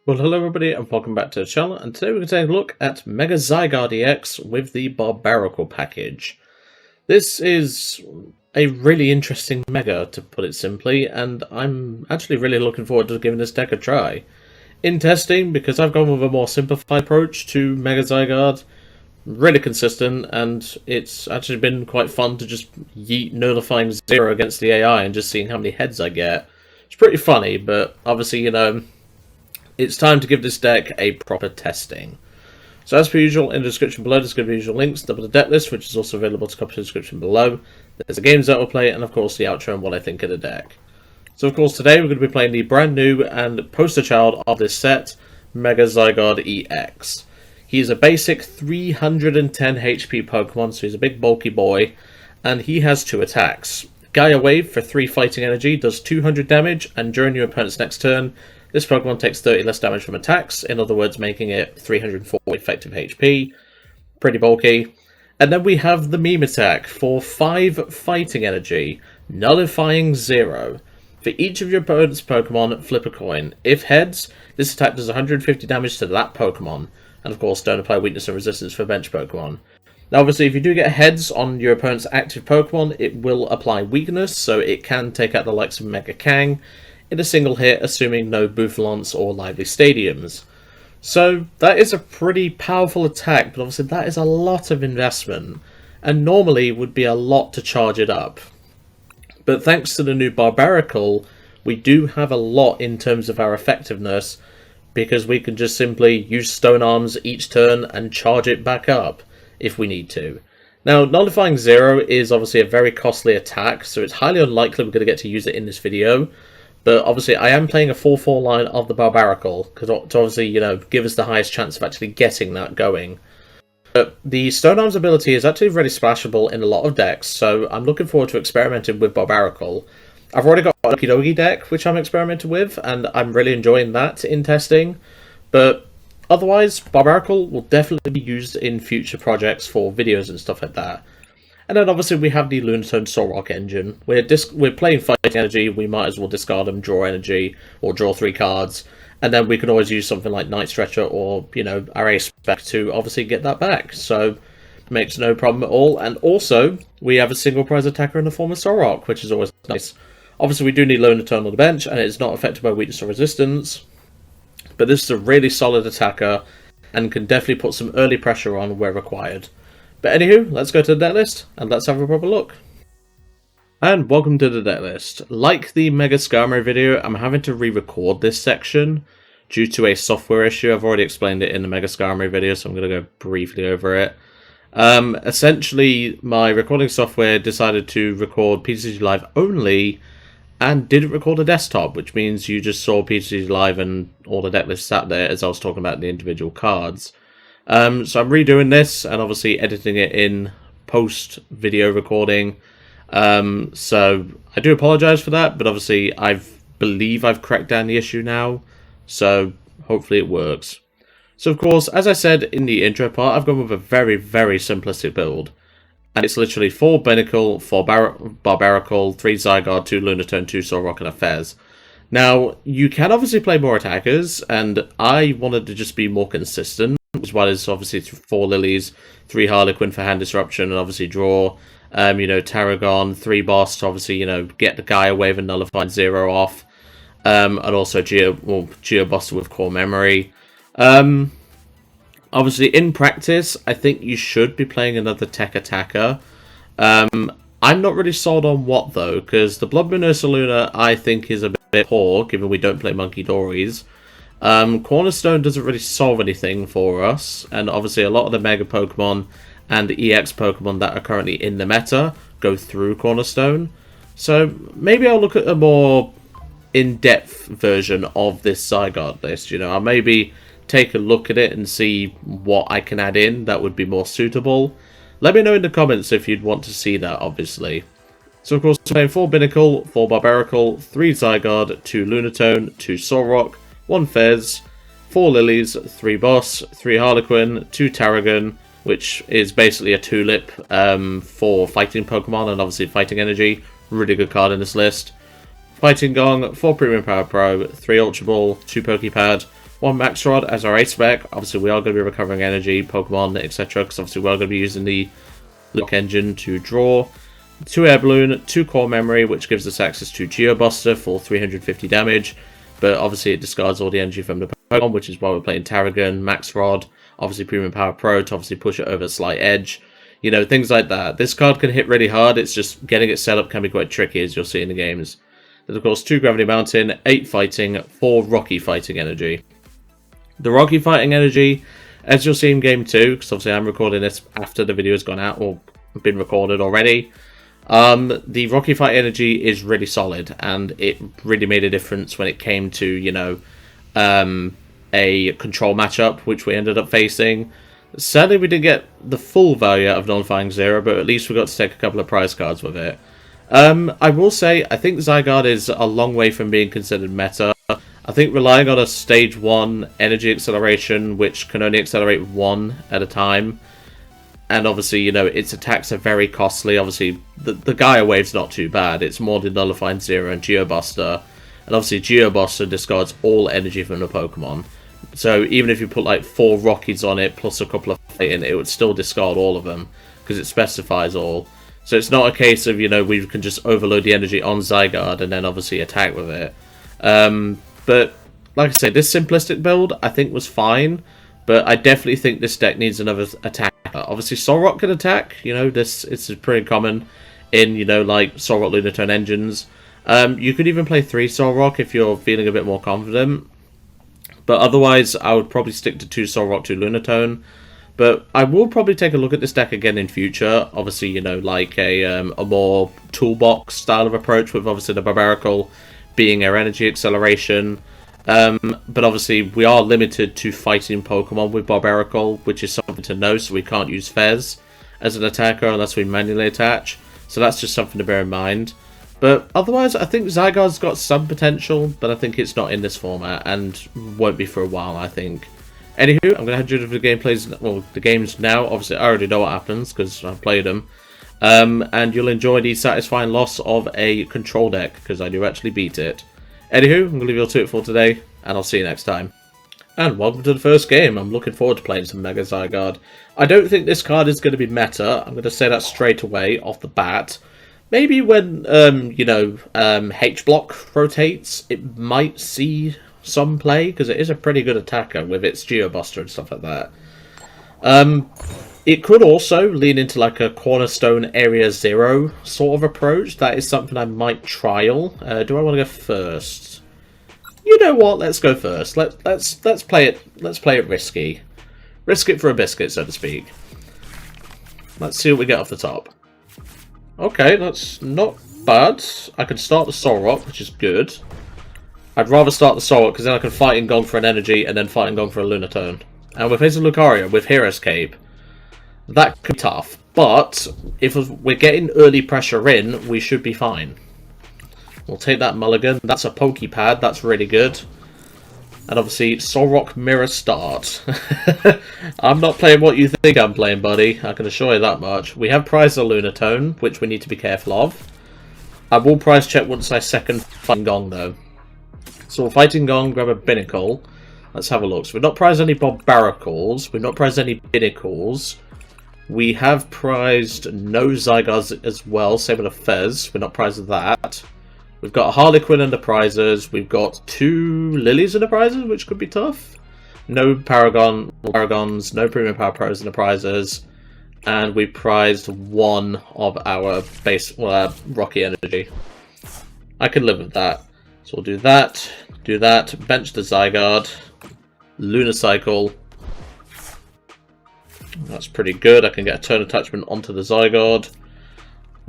Well, hello everybody and welcome back to the channel, and today we're going to take a look at Mega Zygarde EX with the Barbaracle package. This is a really interesting Mega, to put it simply, and I'm actually really looking forward to giving this deck a try. In testing, because I've gone with a more simplified approach to Mega Zygarde, really consistent, and it's actually been quite fun to just yeet Nullifying Zero against the AI and just seeing how many heads I get. It's pretty funny, but obviously, you know, it's time to give this deck a proper testing. So as per usual, in the description below there's going to be usual links, double the deck list, which is also available to copy in the description below. There's the games that we'll play, and of course the outro and what I think of the deck. So of course today we're going to be playing the brand new and poster child of this set, Mega Zygarde EX. He's a basic 310 HP Pokemon, so he's a big bulky boy, and he has 2 attacks. Gaia Wave for 3 fighting energy does 200 damage, and during your opponent's next turn, this Pokemon takes 30 less damage from attacks, in other words making it 340 effective HP. Pretty bulky. And then we have the meme attack for 5 fighting energy, Nullifying Zero. For each of your opponent's Pokemon, flip a coin. If heads, this attack does 150 damage to that Pokemon. And of course, don't apply weakness and resistance for bench Pokemon. Now obviously, if you do get heads on your opponent's active Pokemon, it will apply weakness, so it can take out the likes of Mega Kang in a single hit, assuming no Bouffalants or Lively Stadiums. So that is a pretty powerful attack, but obviously that is a lot of investment, and normally would be a lot to charge it up. But thanks to the new Barbaracle, we do have a lot in terms of our effectiveness, because we can just simply use Stone Arms each turn and charge it back up if we need to. Now, Nullifying Zero is obviously a very costly attack, so it's highly unlikely we're going to get to use it in this video. But obviously, I am playing a 4-4 line of the Barbaracle, because to obviously, you know, give us the highest chance of actually getting that going. But the Stone Arms ability is actually really splashable in a lot of decks, so I'm looking forward to experimenting with Barbaracle. I've already got a Okie Dokie deck, which I'm experimenting with, and I'm really enjoying that in testing. But otherwise, Barbaracle will definitely be used in future projects for videos and stuff like that. And then obviously we have the Lunatone Solrock engine. We're playing Fighting Energy, we might as well discard them, draw energy, or draw 3 cards. And then we can always use something like Night Stretcher or, you know, our Ace Spec to obviously get that back. So, makes no problem at all. And also, we have a single prize attacker in the form of Solrock, which is always nice. Obviously we do need Lunatone on the bench, and it's not affected by weakness or resistance. But this is a really solid attacker, and can definitely put some early pressure on where required. But anywho, let's go to the deck list, and let's have a proper look. And welcome to the deck list. Like the Mega Zygarde video, I'm having to re-record this section due to a software issue. I've already explained it in the Mega Zygarde video, so I'm going to go briefly over it. Essentially, my recording software decided to record PTCG Live only, and didn't record a desktop, which means you just saw PTCG Live and all the deck lists sat there as I was talking about the individual cards. So I'm redoing this and obviously editing it in post video recording. So I do apologize for that, but obviously I believe I've cracked down the issue now, so hopefully it works. So of course, as I said in the intro part, I've gone with a very, very simplistic build. And it's literally 4 Binacle, 4 Barbaracle, 3 Zygarde, 2 Lunatone, 2 Solrock, and a Fez. Now, you can obviously play more attackers, and I wanted to just be more consistent, as well as obviously 4 Lillies, 3 Harlequin for hand disruption, and obviously draw, you know, Tarragon, 3 Boss to obviously, you know, get the Gaia Wave and Nullifying Zero off, and also Geo Buster with Core Memory. Obviously, in practice, I think you should be playing another tech attacker. I'm not really sold on what, though, because the Blood Moon Ursaluna, I think, is a bit poor, given we don't play Monkey Dories. Cornerstone doesn't really solve anything for us, and obviously a lot of the Mega Pokemon and the EX Pokemon that are currently in the meta go through Cornerstone. So maybe I'll look at a more in-depth version of this Zygarde list. You know, I'll maybe take a look at it and see what I can add in that would be more suitable. Let me know in the comments if you'd want to see that, obviously. So of course, we're playing 4 Binacle, 4 Barbaracle, 3 Zygarde, 2 Lunatone, 2 Solrock, 1 Fez, 4 Lillies, 3 Boss, 3 Harlequin, 2 Tarragon, which is basically a tulip for fighting Pokemon and obviously Fighting Energy. Really good card in this list. Fighting Gong, 4 Premium Power Pro, 3 Ultra Ball, 2 Poké Pad, one Max Rod as our ace spec. Obviously, we are going to be recovering energy, Pokemon, etc. Because obviously, we are going to be using the Lock Engine to draw. 2 Air Balloon, 2 Core Memory, which gives us access to Geobuster for 350 damage. But obviously, it discards all the energy from the Pokemon, which is why we're playing Tarragon, Max Rod, obviously Premium Power Pro to obviously push it over a slight edge. You know, things like that. This card can hit really hard. It's just getting it set up can be quite tricky, as you'll see in the games. There's, of course, 2 Gravity Mountain, 8 Fighting, 4 Rocky Fighting Energy. The Rocky Fighting Energy, as you'll see in Game 2, because obviously I'm recording this after the video has gone out, or been recorded already. The Rocky Fighting Energy is really solid, and it really made a difference when it came to, you know, a control matchup, which we ended up facing. Sadly, we didn't get the full value out of Nullifying Zero, but at least we got to take a couple of prize cards with it. I will say, I think Zygarde is a long way from being considered meta. I think relying on a Stage 1 energy acceleration, which can only accelerate 1 at a time, and obviously, you know, its attacks are very costly. Obviously, the Gaia Wave's not too bad. It's more the Nullifying Zero and Geobuster. And obviously, Geobuster discards all energy from the Pokemon. So even if you put like 4 Rockies on it, plus a couple of Fighting, it would still discard all of them, because it specifies all. So it's not a case of, you know, we can just overload the energy on Zygarde and then obviously attack with it. But, like I say, this simplistic build, I think, was fine. But I definitely think this deck needs another attacker. Obviously, Solrock can attack. You know, it's pretty common in, you know, like Solrock Lunatone engines. You could even play 3 Solrock if you're feeling a bit more confident. But otherwise, I would probably stick to 2 Solrock, 2 Lunatone. But I will probably take a look at this deck again in future. Obviously, you know, like a more toolbox style of approach, with obviously the Barbaracle being our energy acceleration. But obviously, we are limited to fighting Pokemon with Barbaracle, which is something to know, so we can't use Fez as an attacker unless we manually attach. So that's just something to bear in mind. But otherwise, I think Zygarde's got some potential, but I think it's not in this format, and won't be for a while, I think. Anywho, I'm going to head you to the gameplays, well, the games now. Obviously, I already know what happens, because I've played them. And you'll enjoy the satisfying loss of a control deck, because I do actually beat it. Anywho, I'm going to leave you all to it for today, and I'll see you next time. And welcome to the first game. I'm looking forward to playing some Mega Zygarde. I don't think this card is going to be meta. I'm going to say that straight away, off the bat. Maybe when, you know, H-Block rotates, it might see some play, because it is a pretty good attacker with its Geobuster and stuff like that. It could also lean into like a Cornerstone Area 0 sort of approach. That is something I might trial. Do I want to go first? You know what? Let's go first. Let's play it. Let's play it risky. Risk it for a biscuit, so to speak. Let's see what we get off the top. Okay, that's not bad. I can start the Solrock, which is good. I'd rather start the Solrock, because then I can Fighting Gong for an energy, and then Fighting Gong for a Lunatone. And we're facing Lucario with Hero's Cape. That could be tough, but if we're getting early pressure in, we should be fine. We'll take that mulligan. That's a Poké Pad. That's really good. And obviously, Solrock Mirror Start. I'm not playing what you think I'm playing, buddy. I can assure you that much. We have prized a Lunatone, which we need to be careful of. I will prize check once I second Fighting Gong, though. So we'll Fighting Gong, grab a Binacle. Let's have a look. So we've not prized any Barbaracles. We've not prized any Binacles. We have prized no Zygardes as well. Same with a Fez. We're not prized that. We've got a Harlequin in the prizes. We've got 2 Lillies in the prizes, which could be tough. No Paragons, no Premium Power Pros in the prizes. And we prized 1 of our base Rocky Energy. I can live with that. So we'll do that, bench the Zygarde, Lunacycle. That's pretty good. I can get a turn attachment onto the Zygarde.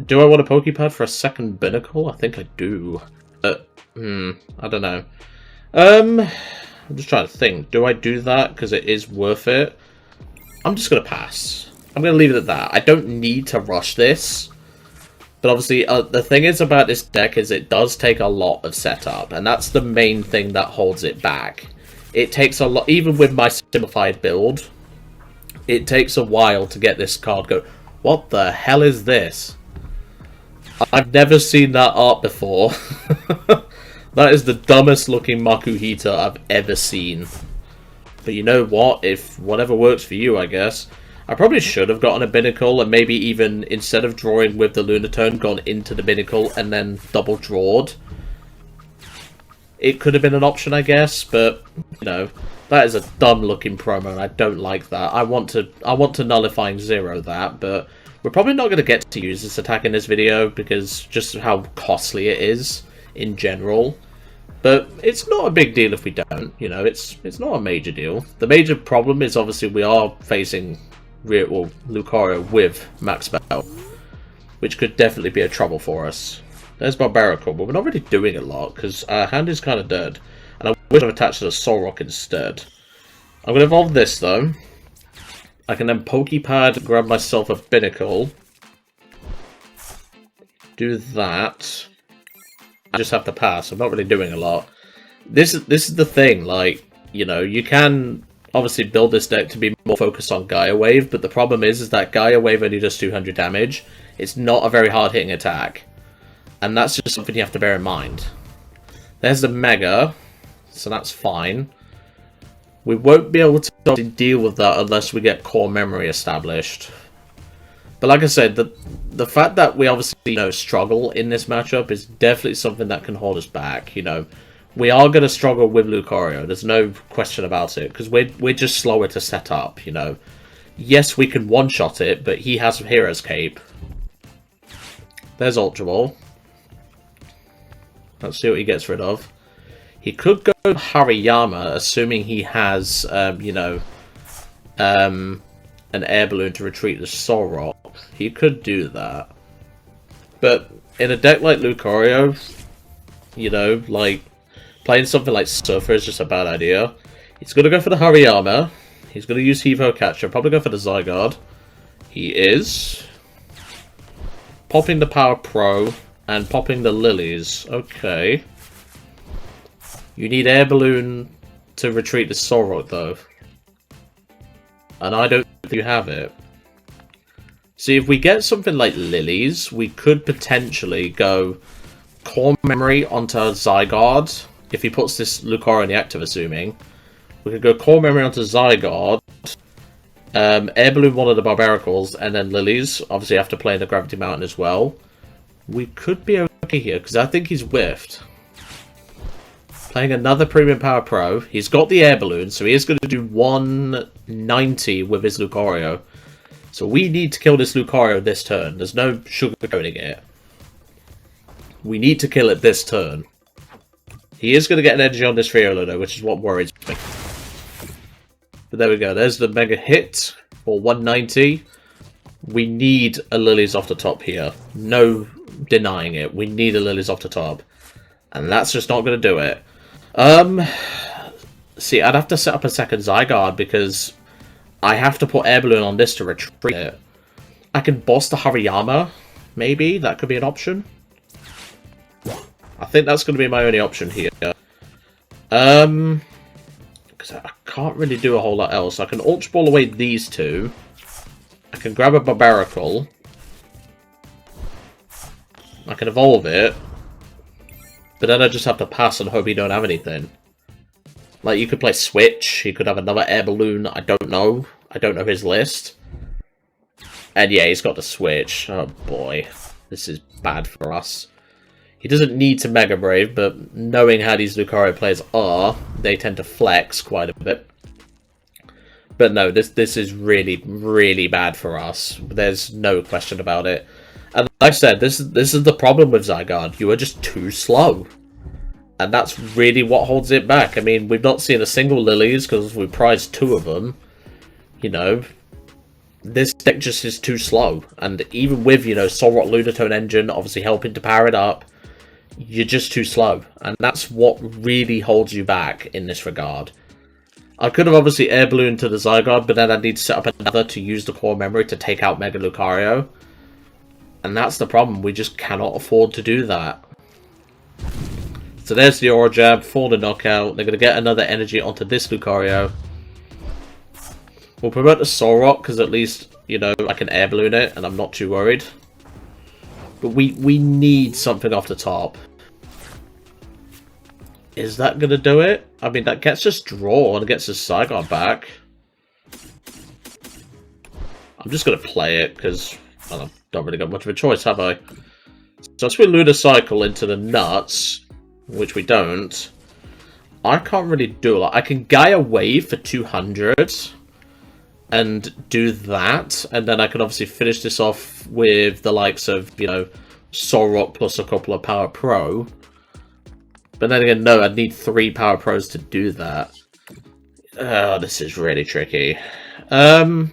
Do I want a Poké Pad for a second Binacle? I think I do. I don't know. I'm just trying to think. Do I do that because it is worth it? I'm just going to pass. I'm going to leave it at that. I don't need to rush this. But obviously, the thing is about this deck is it does take a lot of setup. And that's the main thing that holds it back. It takes a lot, even with my simplified build, it takes a while to get this card go. What the hell is this? I've never seen that art before. That is the dumbest looking Makuhita I've ever seen. But you know what? If whatever works for you, I guess. I probably should have gotten a Binacle and maybe even, instead of drawing with the Lunatone, gone into the Binacle and then double drawed. It could have been an option, I guess, but, you know, that is a dumb-looking promo, and I don't like that. I want to Nullifying Zero that, but we're probably not going to get to use this attack in this video, because just how costly it is in general. But it's not a big deal if we don't, you know, it's not a major deal. The major problem is, obviously, we are facing Lucario with max spell, which could definitely be a trouble for us. There's Barbaracle, but we're not really doing a lot, because our hand is kind of dead. And I wish I've attached to a Solrock instead. I'm going to evolve this, though. I can then Poké Pad, grab myself a Binacle. Do that. I just have to pass. I'm not really doing a lot. This is the thing, like, you know, you can obviously build this deck to be more focused on Gaia Wave, but the problem is that Gaia Wave only does 200 damage. It's not a very hard-hitting attack. And that's just something you have to bear in mind. There's the Mega, so that's fine. We won't be able to deal with that unless we get core memory established. But like I said, the fact that we obviously, you know, struggle in this matchup is definitely something that can hold us back. You know, we are going to struggle with Lucario. There's no question about it, because we're just slower to set up. You know, yes, we can one-shot it, but he has Hero's Cape. There's Ultra Ball. Let's see what he gets rid of. He could go Hariyama, assuming he has, you know, an Air Balloon to retreat the Solrock. He could do that. But in a deck like Lucario, you know, like, playing something like Surfer is just a bad idea. He's going to go for the Hariyama. He's going to use Evo Catcher, probably go for the Zygarde. He is popping the Power Pro and popping the Lilies. Okay. You need Air Balloon to retreat the Solrock, though. And I don't think you have it. See, if we get something like Lilies, we could potentially go Core Memory onto Zygarde. If he puts this Lucario in the active, assuming. We could go Core Memory onto Zygarde. Air Balloon one of the Barbaracles, and then Lilies. Obviously, after playing the Gravity Mountain as well. We could be okay here, because I think he's whiffed. Playing another Premium Power Pro. He's got the Air Balloon, so he is going to do 190 with his Lucario. So we need to kill this Lucario this turn. There's no sugarcoating it. We need to kill it this turn. He is going to get an energy on this Friolo, though, which is what worries me. But there we go. There's the mega hit for 190. We need a Lilies off the top here. No denying it. We need a Lilies off the top. And that's just not going to do it. See, I'd have to set up a second Zygarde because I have to put Air Balloon on this to retreat it. I can boss the Hariyama, maybe. That could be an option. I think that's going to be my only option here. Because I can't really do a whole lot else. I can Ultra Ball away these two. I can grab a Barbaracle. I can evolve it. But then I just have to pass and hope he don't have anything. Like, you could play Switch. He could have another Air Balloon. I don't know. I don't know his list. And yeah, he's got the Switch. Oh boy. This is bad for us. He doesn't need to Mega Brave, but knowing how these Lucario players are, they tend to flex quite a bit. But no, this is really, really bad for us. There's no question about it. And like I said, this is the problem with Zygarde. You are just too slow. And that's really what holds it back. I mean, we've not seen a single Lilies because we prized 2 of them. You know, this deck just is too slow. And even with, you know, Solrock Lunatone engine obviously helping to power it up, you're just too slow. And that's what really holds you back in this regard. I could have obviously Air Balloon to the Zygarde, but then I'd need to set up another to use the core memory to take out Mega Lucario. And that's the problem. We just cannot afford to do that. So there's the Aura Jab for the knockout. They're going to get another energy onto this Lucario. We'll promote the Solrock because at least, you know, I can Air Balloon it and I'm not too worried. But we need something off the top. Is that going to do it? I mean, that gets us drawn and gets us Zygarde back. I'm just going to play it, because I don't really got much of a choice, have I? So once we Lunacycle into the nuts, which we don't, I can't really do a lot. I can Gaia Wave for 200 and do that, and then I can obviously finish this off with the likes of, you know, Solrock plus a couple of Power Pro. But then again, no, I'd need 3 Power Pros to do that. Oh, this is really tricky. I'm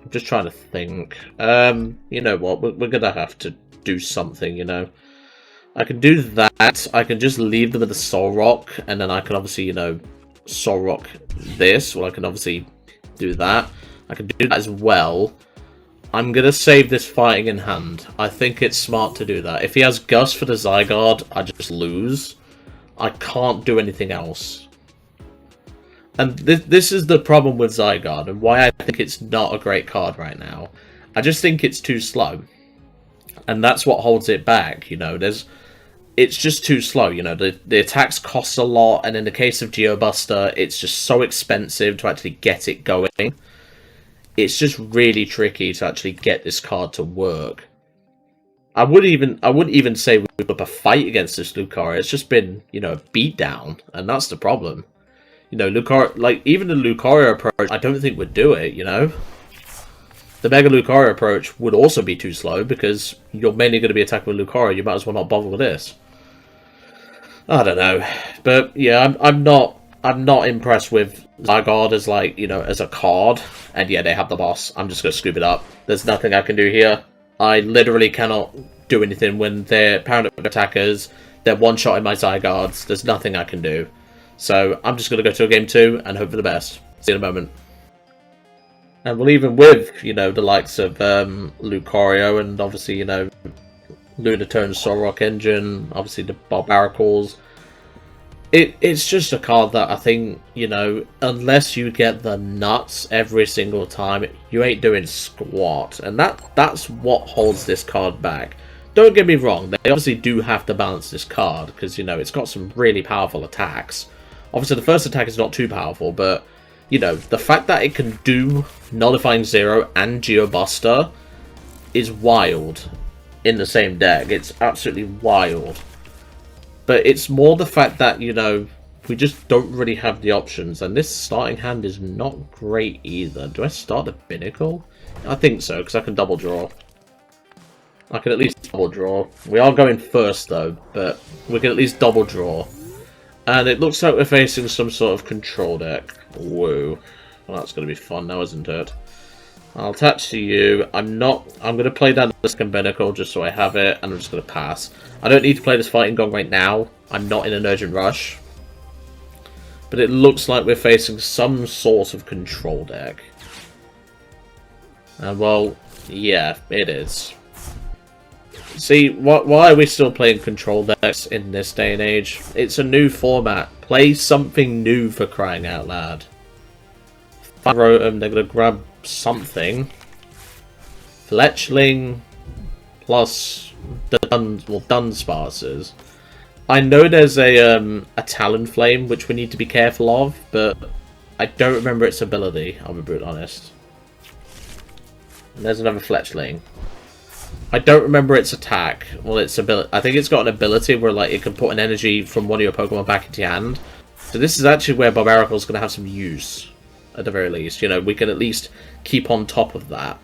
just trying to think. You know what? We're gonna have to do something, you know. I can do that. I can just leave them with the Solrock, and then I can obviously, you know, Solrock this. Well, I can obviously do that. I can do that as well. I'm going to save this fighting in hand. I think it's smart to do that. If he has Gust for the Zygarde, I just lose. I can't do anything else. And this is the problem with Zygarde, and why I think it's not a great card right now. I just think it's too slow. And that's what holds it back, you know. It's just too slow, you know. The attacks cost a lot, and in the case of Geobuster, it's just so expensive to actually get it going. It's just really tricky to actually get this card to work. I wouldn't even say we put up a fight against this Lucario. It's just been, you know, a beatdown, and that's the problem. You know, Lucario, like, even the Lucario approach, I don't think would do it, you know? The Mega Lucario approach would also be too slow, because you're mainly going to be attacking with Lucario. You might as well not bother with this. I don't know. But, yeah, I'm not impressed with Zygarde as, like, you know, as a card. And yeah, they have the boss. I'm just going to scoop it up. There's nothing I can do here. I literally cannot do anything when they're powered up attackers. They're one-shotting my Zygardes. There's nothing I can do. So I'm just going to go to a game 2 and hope for the best. See you in a moment. And well, even with, you know, the likes of Lucario and obviously, you know, Lunatone Solrock Engine, obviously the Barbaracles, it's just a card that I think, you know, unless you get the nuts every single time, you ain't doing squat. And that's what holds this card back. Don't get me wrong, they obviously do have to balance this card, because, you know, it's got some really powerful attacks. Obviously, the first attack is not too powerful, but, you know, the fact that it can do Nullifying Zero and Geobuster is wild in the same deck. It's absolutely wild. But it's more the fact that, you know, we just don't really have the options. And this starting hand is not great either. Do I start the Binacle? I think so, because I can double draw. I can at least double draw. We are going first, though, but we can at least double draw. And it looks like we're facing some sort of control deck. Whoa. Well, that's going to be fun now, isn't it? I'll attach to you. I'm going to play down the second Binacle just so I have it, and I'm just going to pass. I don't need to play this Fighting Gong right now. I'm not in an urgent rush. But it looks like we're facing some sort of control deck. And well, yeah, it is. See, why are we still playing control decks in this day and age? It's a new format. Play something new, for crying out loud. Rotom, they're going to grab something. Fletchling plus the Dunsparces. I know there's a Talonflame which we need to be careful of, but I don't remember its ability, I'll be brutally honest. And there's another Fletchling. I don't remember its attack. Well, its ability. I think it's got an ability where, like, it can put an energy from one of your Pokemon back into your hand. So this is actually where Barbaracle is going to have some use, at the very least. You know, we can at least keep on top of that.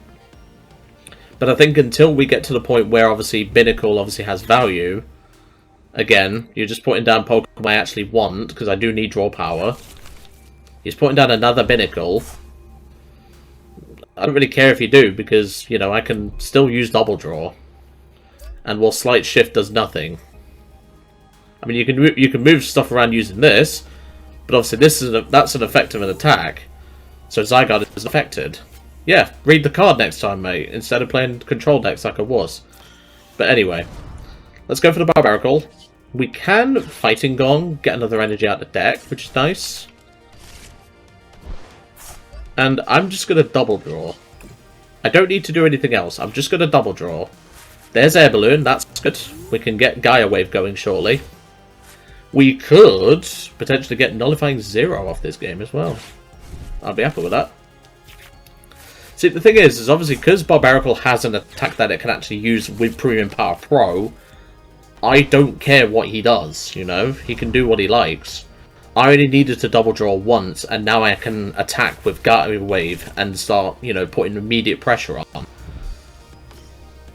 But I think until we get to the point where, obviously, Binacle obviously has value, again, you're just putting down Pokemon I actually want, because I do need draw power. He's putting down another Binacle. I don't really care if you do, because, you know, I can still use double draw. And while Slight Shift does nothing. I mean, you can move stuff around using this, but obviously that's an effect of an attack. So Zygarde is affected. Yeah, read the card next time, mate, instead of playing control decks like I was. But anyway, let's go for the Barbaracle. We can Fighting Gong, get another energy out of the deck, which is nice. And I'm just going to double draw. I don't need to do anything else. I'm just going to double draw. There's Air Balloon. That's good. We can get Gaia Wave going shortly. we could potentially get Nullifying Zero off this game as well. I'd be happy with that. See, the thing is obviously because Barbaracle has an attack that it can actually use with Premium Power Pro, I don't care what he does, you know? He can do what he likes. I only needed to double draw once, and now I can attack with Gravity Wave and start, you know, putting immediate pressure on.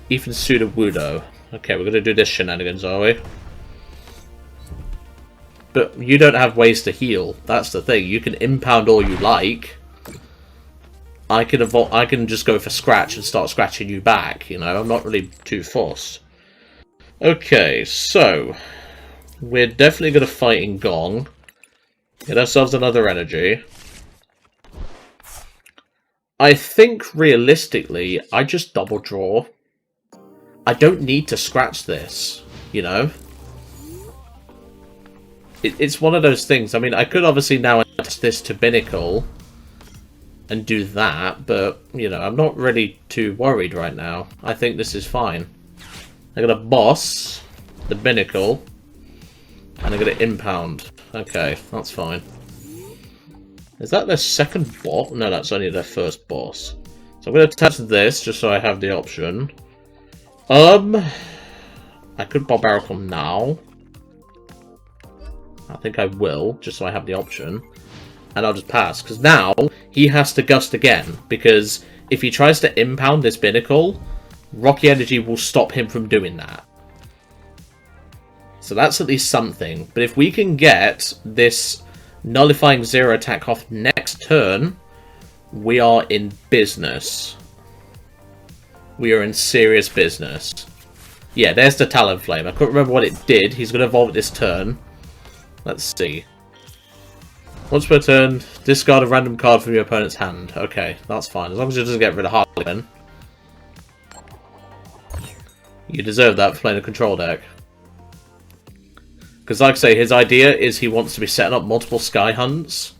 Even Sudowoodo. Okay, we're going to do this shenanigans, are we? But you don't have ways to heal. That's the thing. You can impound all you like. I can just go for scratch and start scratching you back, you know? I'm not really too fussed. Okay, so we're definitely going to Fighting Gong. Get ourselves another energy. I think realistically, I just double draw. I don't need to scratch this, you know? It's one of those things. I mean, I could obviously now attach this to Binacle and do that, but, you know, I'm not really too worried right now. I think this is fine. I'm going to boss the Binacle, and I'm going to impound. Okay, that's fine. Is that their second boss? No, that's only their first boss. So I'm going to attach this, just so I have the option. I could Barbaracle now. I think I will, just so I have the option. And I'll just pass, because now he has to Gust again, because if he tries to impound this Binacle, Rocky Energy will stop him from doing that. So that's at least something. But if we can get this Nullifying Zero attack off next turn, we are in business. We are in serious business. Yeah, there's the Talonflame. I couldn't remember what it did. He's going to evolve it this turn. Let's see. Once per turn, discard a random card from your opponent's hand. Okay, that's fine. As long as it doesn't get rid of Harlequin. You deserve that for playing a control deck. Because like I say, his idea is he wants to be setting up multiple Sky Hunts.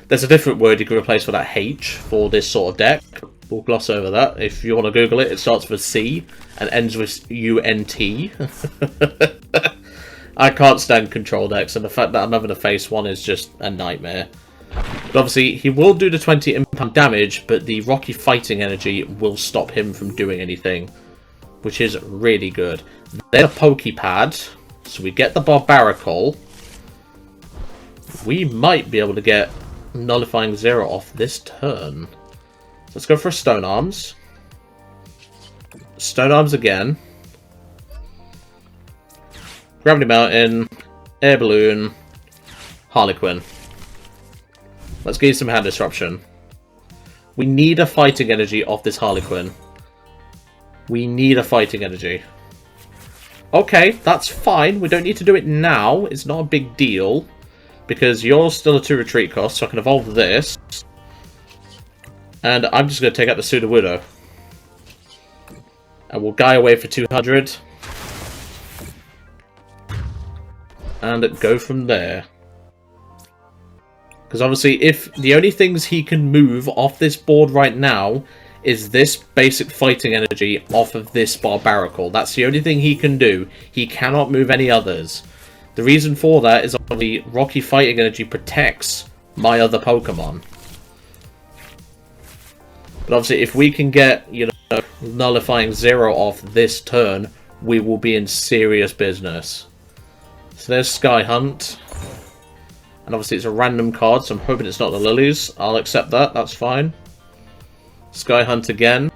There's a different word you can replace for that H for this sort of deck. We'll gloss over that. If you want to Google it, it starts with C and ends with UNT. I can't stand control decks, and the fact that I'm having to face one is just a nightmare. But obviously, he will do the 20 impound damage, but the Rocky Fighting Energy will stop him from doing anything, which is really good. Then a Poké Pad, so we get the Barbaracle. We might be able to get Nullifying Zero off this turn. So let's go for a Stone Arms. Stone Arms again. Gravity Mountain, Air Balloon, Harlequin. Let's get you some hand disruption. We need a Fighting Energy off this Harlequin. We need a Fighting Energy. Okay, that's fine. We don't need to do it now. It's not a big deal. Because you're still a 2 retreat cost, so I can evolve this. And I'm just going to take out the Sudowoodo. And we'll Guy away for 200. And go from there. Because obviously, if the only things he can move off this board right now is this basic Fighting Energy off of this Barbaracle. That's the only thing he can do. He cannot move any others. The reason for that is obviously Rocky Fighting Energy protects my other Pokemon. But obviously, if we can get, you know, Nullifying Zero off this turn, we will be in serious business. So there's Sky Hunt. And obviously it's a random card, so I'm hoping it's not the Lillies. I'll accept that, that's fine. Sky Hunt again.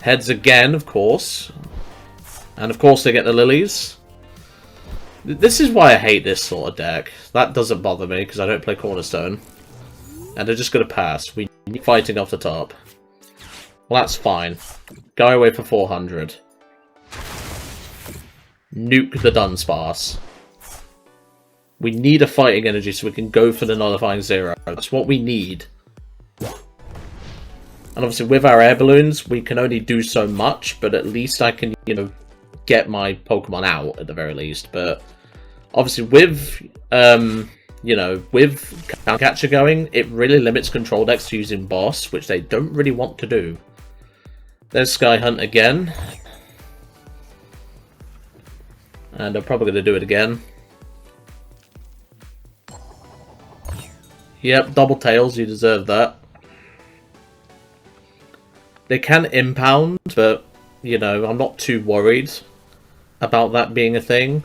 Heads again, of course. And of course they get the Lillies. This is why I hate this sort of deck. That doesn't bother me, because I don't play Cornerstone. And they're just going to pass. We need fighting off the top. Well, that's fine. Go away for 400. Nuke the Dunsparce. We need a Fighting Energy so we can go for the Nullifying Zero. That's what we need. And obviously with our Air Balloons, we can only do so much, but at least I can, you know, get my Pokemon out at the very least. But obviously with, you know, with Catcher going, it really limits control decks to using Boss, which they don't really want to do. There's Sky Hunt again. And I'm probably going to do it again. Yep, double tails, you deserve that. They can impound, but, you know, I'm not too worried about that being a thing.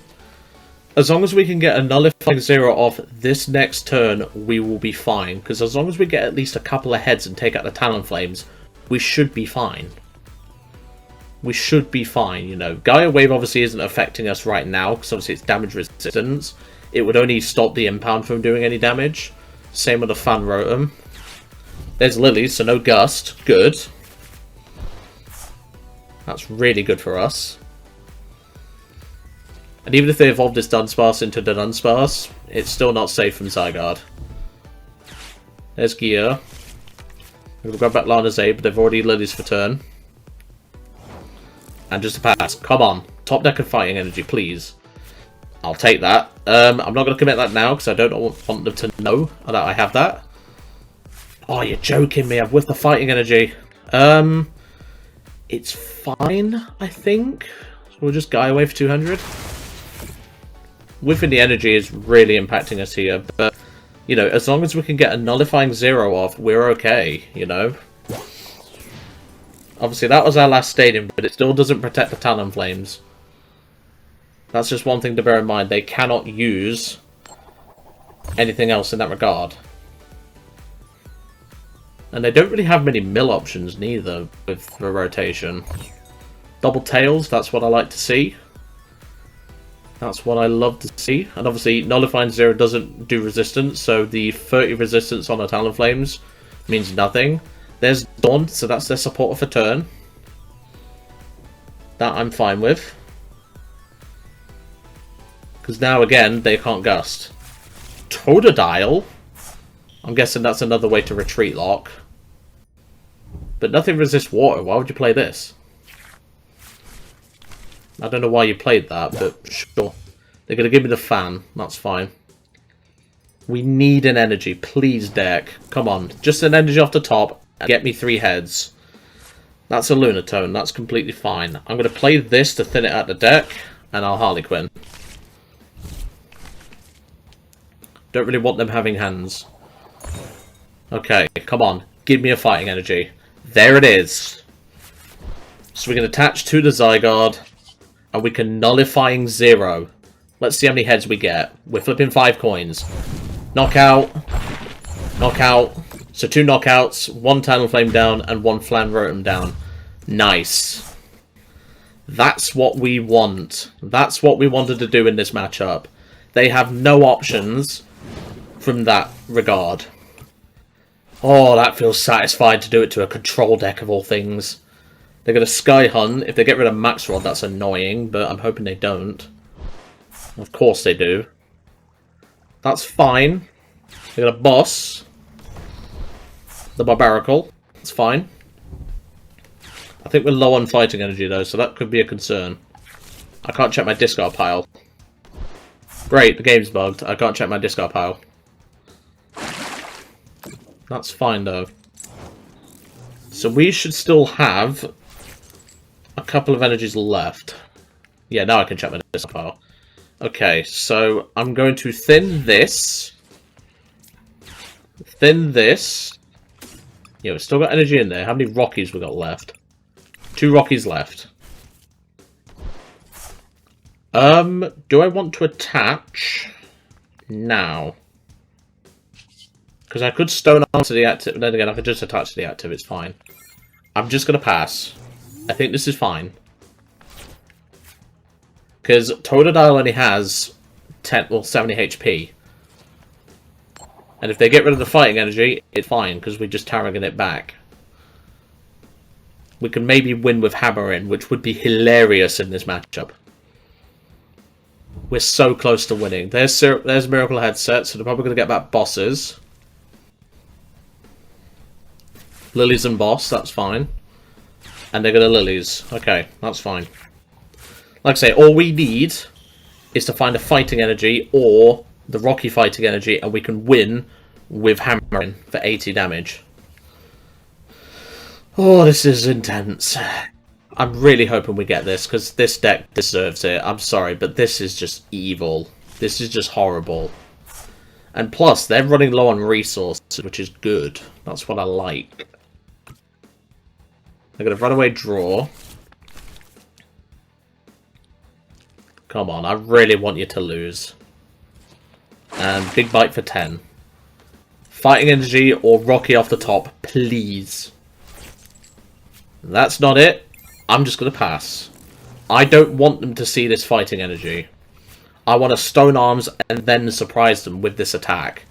As long as we can get a nullifying 0 off this next turn, we will be fine. Because as long as we get at least a couple of heads and take out the Talonflames, we should be fine. We should be fine, you know. Gaia Wave obviously isn't affecting us right now, because obviously it's damage resistance. It would only stop the impound from doing any damage. Same with the Fan Rotom. There's Lillie, so no Gust. Good. That's really good for us. And even if they evolve this Dunsparce into the Dunsparce, it's still not safe from Zygarde. There's Gear. We'll grab back Lana's Aid, but they've already Lillies for turn. And just a pass. Come on. Top deck of Fighting Energy, please. I'll take that. I'm not going to commit that now, because I don't want them to know that I have that. Oh, you're joking me. I've whiffed the Fighting Energy. It's fine, I think. So we'll just Gaia Wave for 200. Whiffing the energy is really impacting us here, but, you know, as long as we can get a nullifying 0 off, we're okay, you know? Obviously, that was our last stadium, but it still doesn't protect the Talonflames. That's just one thing to bear in mind. They cannot use anything else in that regard. And they don't really have many mill options, neither, with the rotation. Double Tails, that's what I like to see. That's what I love to see. And obviously, Nullifying 0 doesn't do resistance, so the 30 resistance on the Talonflames means nothing. There's Dawn, so that's their supporter for turn. That I'm fine with. Because now, again, they can't Gust. Totodile? I'm guessing that's another way to retreat lock. But nothing resists water. Why would you play this? I don't know why you played that, but sure. They're going to give me the Fan. That's fine. We need an energy. Please, deck. Come on. Just an energy off the top. And get me 3 heads. That's a Lunatone. That's completely fine. I'm going to play this to thin it out the deck. And I'll Harlequin. Don't really want them having hands. Okay, come on. Give me a Fighting Energy. There it is. So we can attach to the Zygarde. And we can Nullifying 0. Let's see how many heads we get. We're flipping 5 coins. Knockout. Knockout. So 2 knockouts, 1 Talonflame down, and 1 Fan Rotom down. Nice. That's what we want. That's what we wanted to do in this matchup. They have no options from that regard. Oh, that feels satisfied to do it to a control deck of all things. They're going to Sky Hunt. If they get rid of Max Rod, that's annoying, but I'm hoping they don't. Of course they do. That's fine. They're going to Boss the Barbaracle. That's fine. I think we're low on Fighting Energy, though, so that could be a concern. I can't check my discard pile. Great, the game's bugged. I can't check my discard pile. That's fine, though. So we should still have a couple of energies left. Yeah, now I can check my discard pile. Okay, so I'm going to thin this. Thin this. Yeah, we've still got energy in there. How many Rockies we got left? 2 Rockies left. Do I want to attach now? Because I could Stone Arm to the active, then again I could just attach to the active, it's fine. I'm just going to pass. I think this is fine. Because Totodile only has 70 HP. And if they get rid of the Fighting Energy, it's fine, because we just Tarragon it back. We can maybe win with Hammer in, which would be hilarious in this matchup. We're so close to winning. There's Miracle Headset, so they're probably going to get back Bosses. Lilies and Boss, that's fine. And they're going to Lilies. Okay, that's fine. Like I say, all we need is to find a Fighting Energy or the Rocky Fighting Energy, and we can win with Hammering for 80 damage. Oh, this is intense. I'm really hoping we get this, because this deck deserves it. I'm sorry, but this is just evil. This is just horrible. And plus, they're running low on resources, which is good. That's what I like. They're going to run away draw. Come on, I really want you to lose. And big bite for 10. Fighting Energy or Rocky off the top, please. That's not it. I'm just going to pass. I don't want them to see this Fighting Energy. I want to Stone Arms and then surprise them with this attack.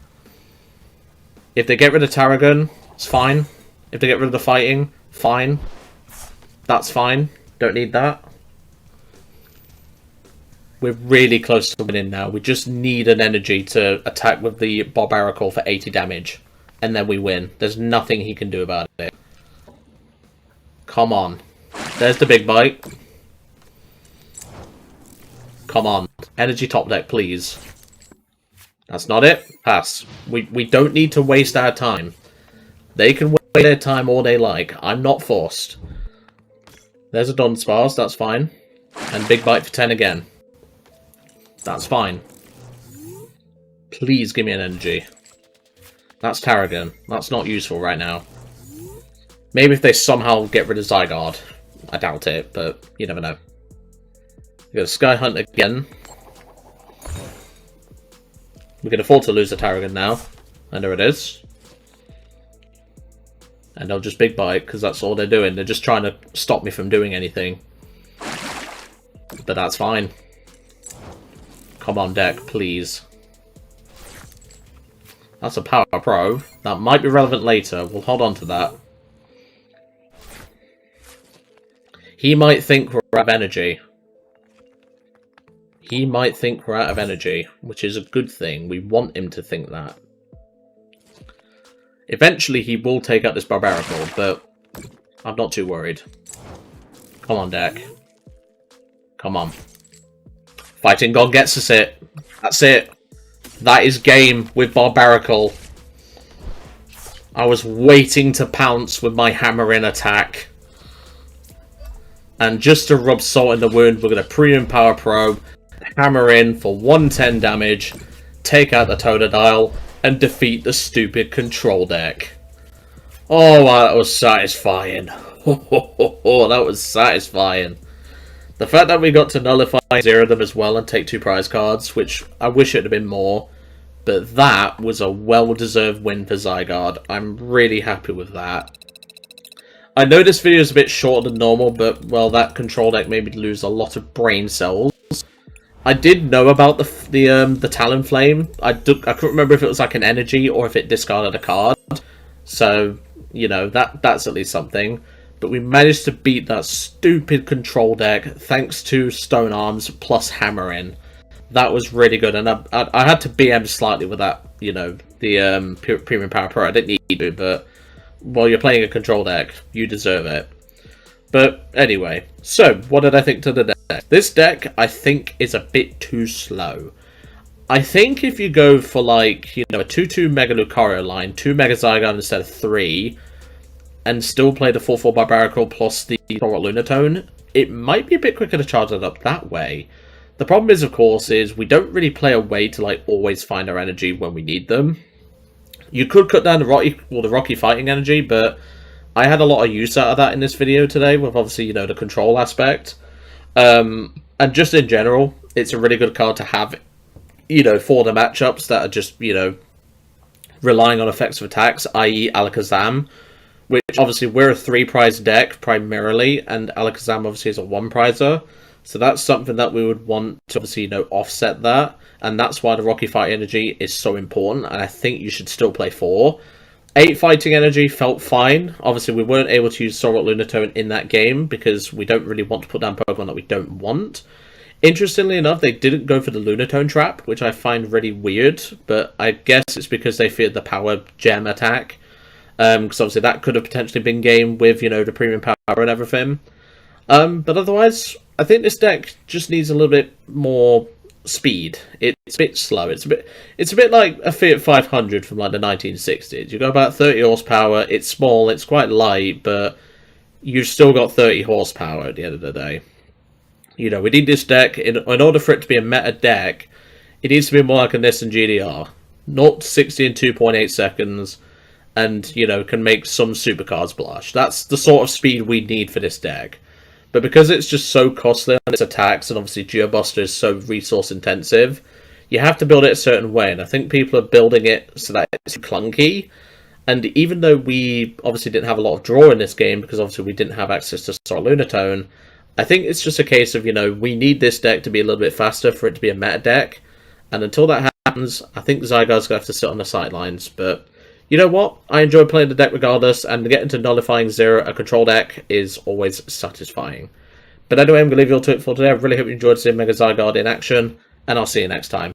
If they get rid of Tarragon, it's fine. If they get rid of the Fighting, fine. That's fine. Don't need that. We're really close to winning now. We just need an energy to attack with the Barbaracle for 80 damage. And then we win. There's nothing he can do about it. Come on. There's the big bite. Come on. Energy top deck, please. That's not it. Pass. We don't need to waste our time. They can waste their time all they like. I'm not forced. There's a Dunsparce. That's fine. And big bite for 10 again. That's fine. Please give me an energy. That's Tarragon. That's not useful right now. Maybe if they somehow get rid of Zygarde. I doubt it, but you never know. We got a Sky Hunt again. We can afford to lose the Tarragon now. And there it is. And they'll just big bite, because that's all they're doing. They're just trying to stop me from doing anything. But that's fine. Come on, deck, please. That's a Power Pro. That might be relevant later. We'll hold on to that. He might think we're out of energy. He might think we're out of energy, which is a good thing. We want him to think that. Eventually, he will take out this Barbaracle, but I'm not too worried. Come on, deck. Come on. Fighting Gong gets us it. That's it. That is game with Barbaracle. I was waiting to pounce with my hammer-in attack. And just to rub salt in the wound, we're going to Premium Power Pro, hammer in for 110 damage, take out the Totodile, and defeat the stupid control deck. Oh, wow, that was satisfying. Oh, that was satisfying. The fact that we got to nullify 0 of them as well and take 2 prize cards, which I wish it had been more, but that was a well-deserved win for Zygarde. I'm really happy with that. I know this video is a bit shorter than normal, but, well, that control deck made me lose a lot of brain cells. I did know about the Talonflame. I couldn't remember if it was like an energy or if it discarded a card. So, you know, that's at least something. But we managed to beat that stupid control deck thanks to Stone Arms plus Hammer-In. That was really good, and I had to BM slightly with that, you know, the Premium Power Pro. I didn't need to, but while you're playing a control deck, you deserve it. But anyway, so what did I think to the deck? This deck, I think, is a bit too slow. I think if you go for, like, you know, a 2-2 Mega Lucario line, 2 Mega Zygarde instead of 3, and still play the 4-4 Barbaracle plus the Solrock Lunatone, it might be a bit quicker to charge it up that way. The problem is, of course, is we don't really play a way to, like, always find our energy when we need them. You could cut down the Rocky Fighting Energy, but I had a lot of use out of that in this video today, with obviously, you know, the control aspect. And just in general, it's a really good card to have, you know, for the matchups that are just, you know, relying on effects of attacks, i.e. Alakazam, which obviously we're a 3-prize deck primarily, and Alakazam obviously is a 1-prizer. So that's something that we would want to obviously, you know, offset that. And that's why the Rocky Fight Energy is so important, and I think you should still play 4. 8 Fighting Energy felt fine. Obviously, we weren't able to use Solrock Lunatone in that game because we don't really want to put down Pokemon that we don't want. Interestingly enough, they didn't go for the Lunatone trap, which I find really weird, but I guess it's because they feared the Power Gem attack. Because obviously that could have potentially been game with, you know, the Premium Power and everything. But otherwise, I think this deck just needs a little bit more speed. It's a bit slow. It's a bit like a Fiat 500 from like the 1960s. You got about 30 horsepower. It's small. It's quite light, but you've still got 30 horsepower at the end of the day. You know, we need this deck, in order for it to be a meta deck, it needs to be more like a Nissan GDR. Not 60 in 2.8 seconds, and, you know, can make some supercards blush. That's the sort of speed we need for this deck. But because it's just so costly on its attacks, and obviously Geobuster is so resource intensive, you have to build it a certain way, and I think people are building it so that it's clunky. And even though we obviously didn't have a lot of draw in this game, because obviously we didn't have access to Star Lunatone, I think it's just a case of, you know, we need this deck to be a little bit faster for it to be a meta deck. And until that happens, I think Zygarde's going to have to sit on the sidelines. But you know what? I enjoy playing the deck regardless, and getting to nullifying 0 a control deck is always satisfying. But anyway, I'm going to leave you all to it for today. I really hope you enjoyed seeing Mega Zygarde in action, and I'll see you next time.